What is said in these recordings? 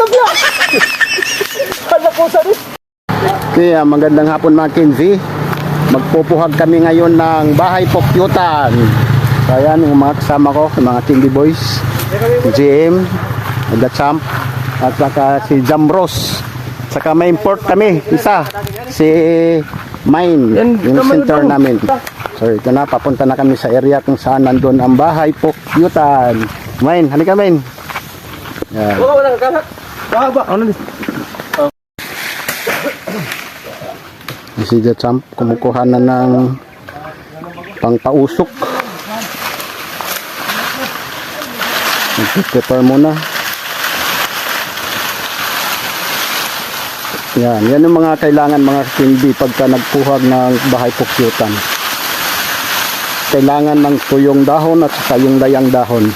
Sabya! Hala po sa rin. Kaya magandang hapon mga Kenzie. Magpupuhag kami ngayon ng bahay pokyutan. Kaya yung mga kasama ko, yung mga Kenzie boys, si JM, The Champ, at saka si Jamros. Saka may import kami, isa, si Mine, yung center namin. So ito na, papunta na kami sa area kung saan nandun ang bahay pokyutan. Mine, halika Mine. Yan. Oo, wala ka kanak. Baba, ano ni? Si The Champ, kumukuha na ng pangpausok. Mag-prepare muna. Yan yung mga kailangan mga hindi pagka nagpuhag ng bahay pokyutan. Kailangan ng tuyong dahon at saka yung layang dahon.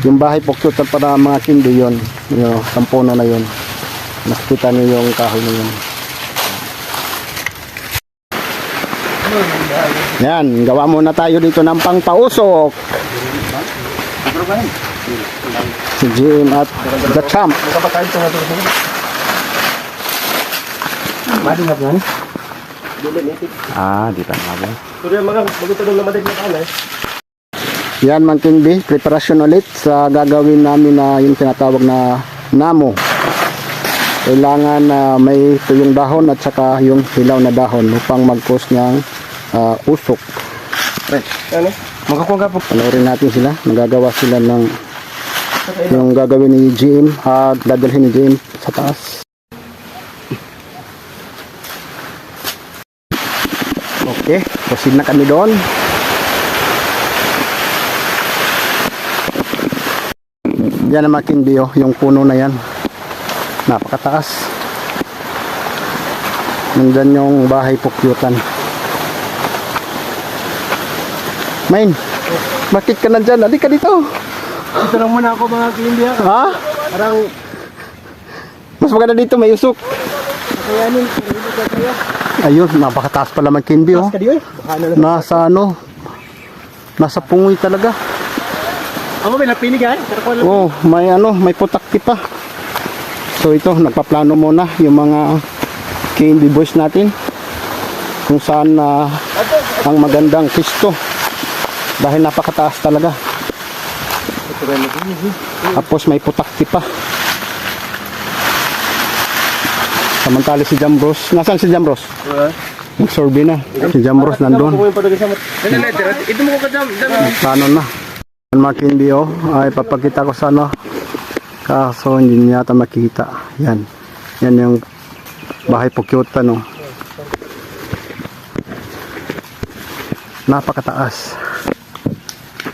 Yung bahay pokyutan para mga kindi yun, yung tampono na yun. Nakikita niyo yung kahoy na yun. Yan, gawa muna tayo dito ng pangpausok. Si Jim at The Champ. Madingap yan. Di pa nga ba? Pero yung mga magutulong na madig na kanay. Yan mga kindi, preparasyon ulit sa gagawin namin na yung tinatawag na namo. Kailangan na may tuyong dahon at saka yung hilaw na dahon upang mag-cause ng usok. Ano? Magkakuha ka po. Panoorin natin sila. Nagagawa sila ng yung gagawin ni GM at dadalhin ni GM sa taas. Okay, proceed na kami doon. Yan ang makindi yung puno na yan. Napakataas. Nandyan yung bahay pokyutan. Main, bakit ka nandyan? Halika dito. Ito lang muna ako mga kindi. Ha? Parang Mas maganda dito, may usok. kakayanin. Ayun, napakataas pala magkindi oh. Mas ka di eh. Baka na lang. Nasa ano? Nasa pungoy talaga. Ako may napinig yan. Oh, may ano, may putakti pa. So ito, nagpaplano muna yung mga candy boys natin. Kung saan ang magandang pisto. Dahil napakataas talaga. Tapos may putakti pa. Samantali si Jamros. Nasaan si Jamros? Nag-survey na. Si Jamros nandun. Ito mo ko ka-jam. Plano na. Ang makindi ay papakita ko sana. Kaso hindi niya yata makita. Yan. Yan yung bahay pokyutan oh. Napakataas.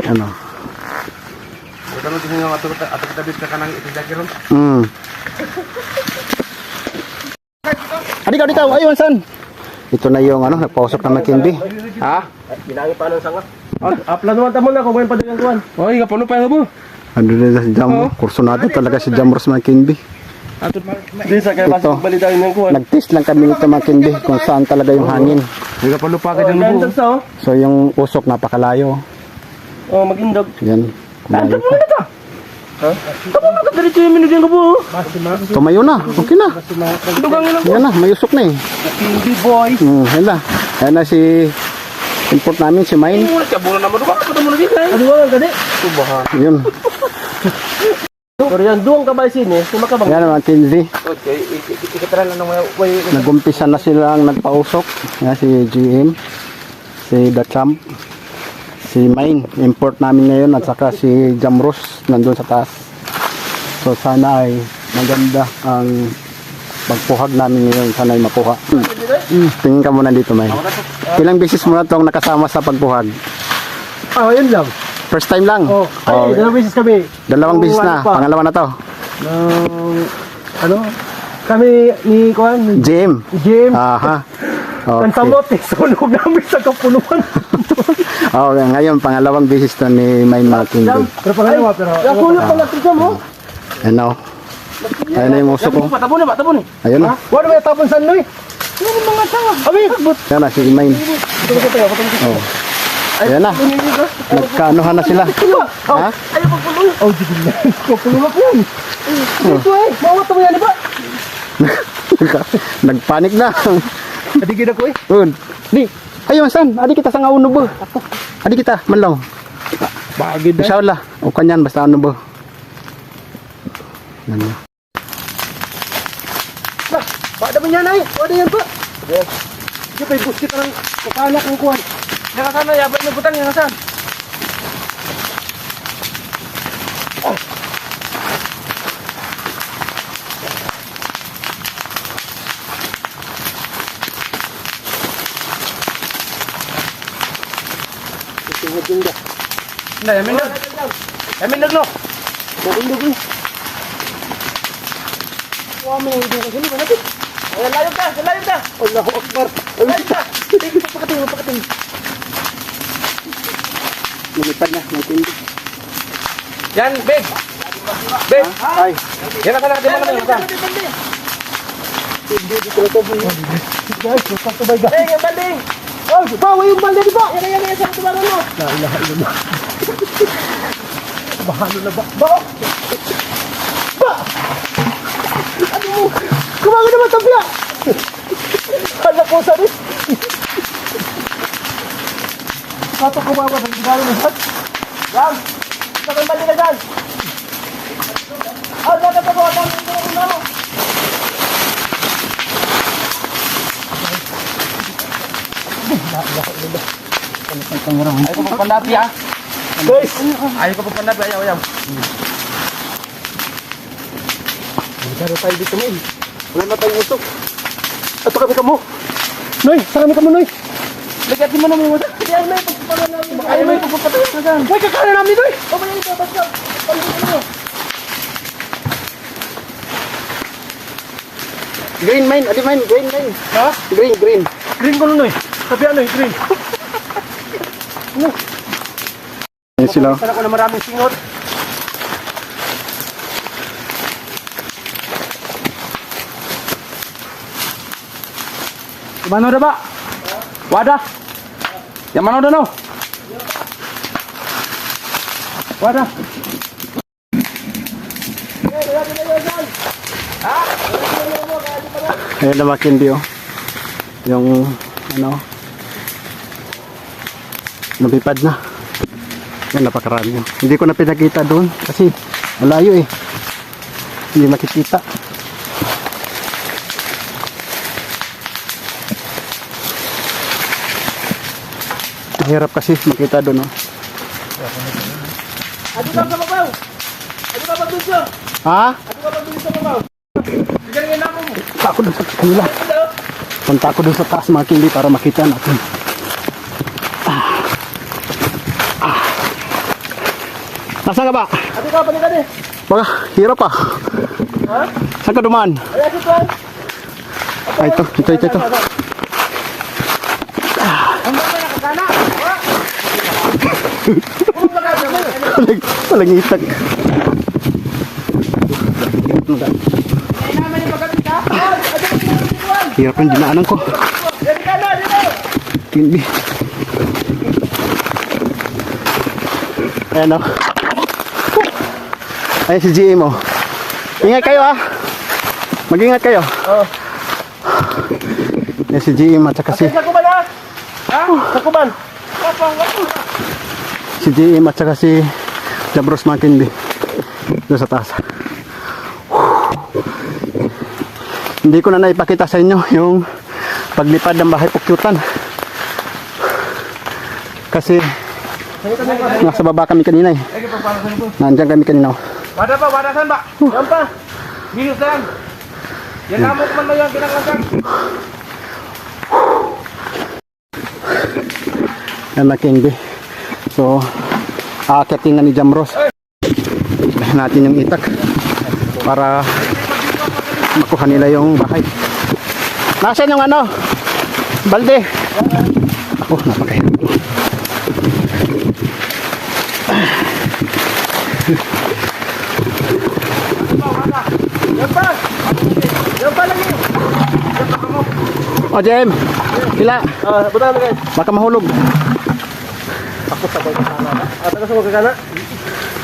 Ano? Ito mo tingin yung ato kitabit ka kanang itidakiron. Adik, ayun san? Ito na yung ano, nagpausok na makindi. Ha? Binangi pa ng sanga. Plano mo na kung ngayon pa din ang kuwan. Oy, kapuno pa yung Ano na si Jam? Kurso natin talaga si Jamros makindi. Di sa kaya Ito. pasok balitain ng kuwan. Nag-test lang kami nito makindi kung saan talaga yung hangin. Di ka pa ka dyan ng buo. So yung usok napakalayo. Oh, mag-indog. Yan. Malayo pa. Ha? Kapag magkadiretso yung minigyan ko po. Tumayo na. Okay na. Dugang lang po. Yan na, may usok na eh. Hindi boy. Yan na. Yan na si import namin si Mine. Siya bulan naman dugang. Ito mo na dito eh. Ano ba ang gani? Subaha. Yun. Pero yan, duwang kabay sini. Sumakabang. Yan naman, Tinzi. Okay, ikitara lang ng way. Nagumpisa na silang nagpausok. Yan si GM, si The Champ, si Mine. Import namin ngayon at saka si Jamros nandun sa taas. So sana ay maganda ang pagpuhag namin ngayon. Sana ay makuha. Tingin ka muna dito, Mine. Ilang beses mo na itong nakasama sa pagpuhag? Ah, yun lang. First time lang? Oh, ay, dalawang beses kami. Dalawang beses na. Pangalawa na to. Ano? Kami ni Kuan, GM. Jim. Aha. Ang samot eh, sunog namin sa kapunuan. Okay, ngayon pangalawang beses to ni Mine Martin. Pero pangalawa, pero... Nakulog pala ito mo. Ano? Ayun na yung uso ko. Tapon na ba? Tapon eh. Ayun na. Wala may tapon sa noy. Ano mga tanga? Abi, but... Yan na si Mine. Ito ko tayo, Oh. Ayan na. Nagkaanuhan na sila. Ha? Ayaw pagpulong. Oh, di ba? Pagpulong ako yan. Ito eh. Mawat mo yan, di ba? Nagpanik na. Adigin ako eh. Yun. Di. Ayun, san? Adi kita sa ngauno ba? Adi kita, manlaw. Bagay na. Insya Allah. O kanyan, basta ano ba? Ano? Ba, bada mo yan ay. Bada yan pa. Yes. Di ba, ibus kita ng kakalak ng kuwan. Nakasana, yabay ng butang yung asan. Nah, yamin nag. Yamin nag no. Nagundog ni. Wah, may hindi ka sini manapit. Ay, layo ka. Allahu Akbar. Layo ka. Tingin pakating. Lumipad na, naitindi. Yan, Beg. Beg. Ay. Yan na natin mo naman. Hindi dito na to. Guys, basta to bay. Hey, yung balding. Oh, bawa yung balde di ba? Yan sa tubaran mo. La ilaha illallah. Bahalo na ba? Ba? Ano mo? Kumaga naman sa biya. Hala ko sa rin. Kato kumaga sa bigaro na hat. Yan. Sa kang balde na dyan. Ah, dapat ako. Ayaw ko pagpandapi ha. Guys! Ayaw ko pagpandapi. Ayaw. Magkano tayo dito mo eh. Wala na tayong usok. Ato kami ka mo. Noy! Sa kami ka mo, Noy! Lagatin mo na mo. Ayaw may pagpapalan namin. Ayaw may pagpapalan. May kakala namin, Noy! O ba yan ito? Basta. Palitin mo. Green mine, adi mine, green mine. Ha? Green. Green ko nun, Noy. Sabi ano eh, green. Ano? Ayan sila. Sana ko na maraming singot. Mana udah, Pak? Wadah. Yang mana udah, no? Wadah. Ayan na makindi oh. Yung ano, nabipad na. Yan, napakarami. Hindi ko na pinakita doon kasi malayo eh. Hindi makikita. Hirap kasi makita doon oh. Ado ka sa babaw. Ado ka pag dito. Ha? Ado ka pag dito sa babaw. Bigyan ako mo. Punta ako doon sa kanila. Punta ako doon sa taas mga kindi para makita natin. Nasaan ka ba? Ado ka panik ade. Baka, hirap pa. Ha? Saan ka dumaan? Ay, ito to. Ay, ito. Ang mga nakagana. Walang itak. Hirap ang dinaanan ko. Hindi. Ayan o. Ayan si GM o. Ingat kayo ah. Mag-ingat kayo. Oh. Ayan si GM at saka si... Sa kuban ha? Ha? Sa kuban? Si GM at saka si Jabros Makindi. Doon sa taas. Hindi ko na naipakita sa inyo yung paglipad ng bahay pukyutan. Kasi nasa baba kami kanina eh. Nandiyan kami kanina. Wada pa, wadasan ba? Yan pa. Minus lang. Yan namok man mo yung kinakasang. Yan na Kingby. So, aakyatin na ni Jamros. Dahin natin yung itak para makuha nila yung bahay. Nasaan yung ano? Balde. Ako, napakahirap. Yan pa. Yan pa lagi. O, Jem. Hila. Buta na guys. Baka mahulog. Tapos sabay ka sana. Tapos sabay ka sana.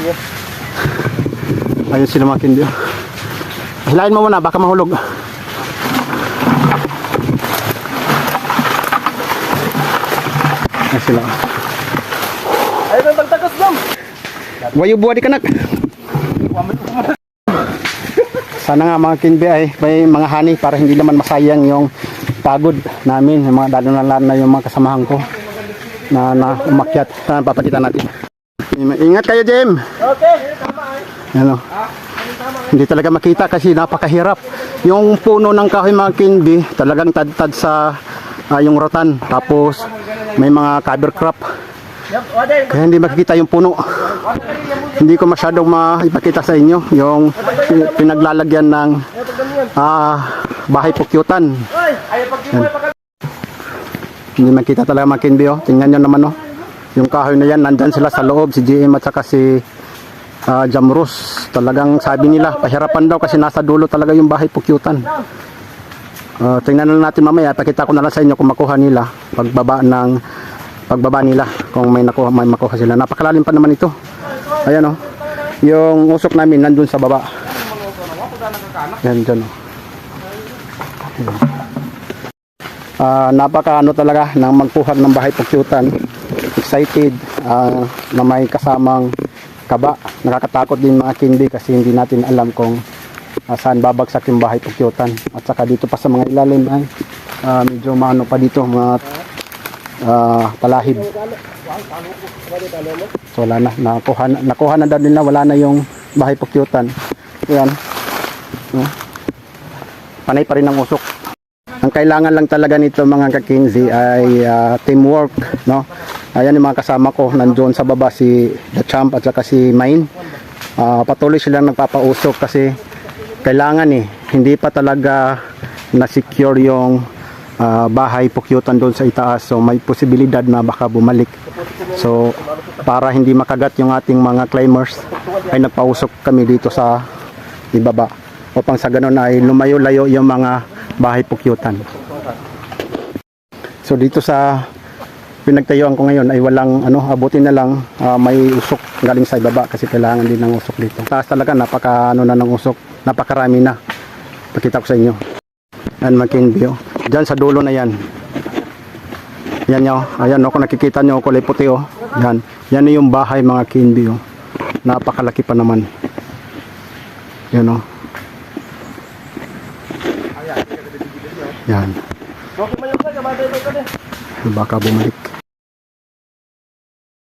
Yes. Ayun sila mga Kinbi. Hilahin mo muna, baka mahulog. Ayun sila. Ayun ang tagtagas dam. Wayo buwa di kanak. Sana nga mga Kinbi ay may mga hani para hindi naman masayang yung pagod namin, yung mga lalo na yung mga kasamahan ko na umakyat. Sana papakita natin. Ingat kayo, Jem. Okay, tama ay. Ano? Hindi talaga makita kasi napakahirap. Yung puno ng kahoy mga Kinbi, talagang tad-tad sa yung rotan. Tapos may mga cover crop. Kaya hindi makikita yung puno. Hindi ko masyadong maipakita sa inyo yung pinaglalagyan ng bahay pukyutan. Hindi makita talaga mga Kinbi. Oh. Tingnan nyo naman. Oh. Yung kahoy na yan, nandyan sila sa loob. Si GM at saka si Jamrus. Talagang sabi nila, pahirapan daw kasi nasa dulo talaga yung bahay pukyutan. Tingnan na natin mamaya. Pakita ko na lang sa inyo kung makuha nila. Pagbaba nila kung may makuha sila. Napakalalim pa naman ito. Ayan oh. Yung usok namin nandun sa baba. Yan dyan oh. Napaka ano talaga ng magpuhag ng bahay pukyutan. Excited na may kasamang kaba. Nakakatakot din mga Kinbi kasi hindi natin alam kung saan babagsak yung bahay pukyutan. At saka dito pa sa mga ilalim ay medyo maano pa dito mga palahib. So wala na, nakuha na daw nila, wala na yung bahay pukyutan. Ayan. Panay pa rin ang usok. Ang kailangan lang talaga nito mga ka-Kinzi ay teamwork, no? Ayan yung mga kasama ko, nandoon sa baba si The Champ at saka si Main. Patuloy silang nagpapausok kasi kailangan hindi pa talaga na-secure yung bahay pukyutan doon sa itaas. So may posibilidad na baka bumalik. So para hindi makagat yung ating mga climbers ay nagpausok kami dito sa ibaba upang sa ganun ay lumayo-layo yung mga bahay pukyutan. So dito sa pinagtayuan ko ngayon ay walang abutin na lang may usok galing sa ibaba kasi kailangan din ng usok dito. Taas talaga napaka na ng usok, napakarami na. Pakita ko sa inyo. Yan mga Kinbi. Diyan sa dulo na yan. Yan nyo. Ayan kung nakikita nyo kulay puti Yan. Yan yung bahay mga Kinbi. Napakalaki pa naman. Yan Yan. Baka bumalik.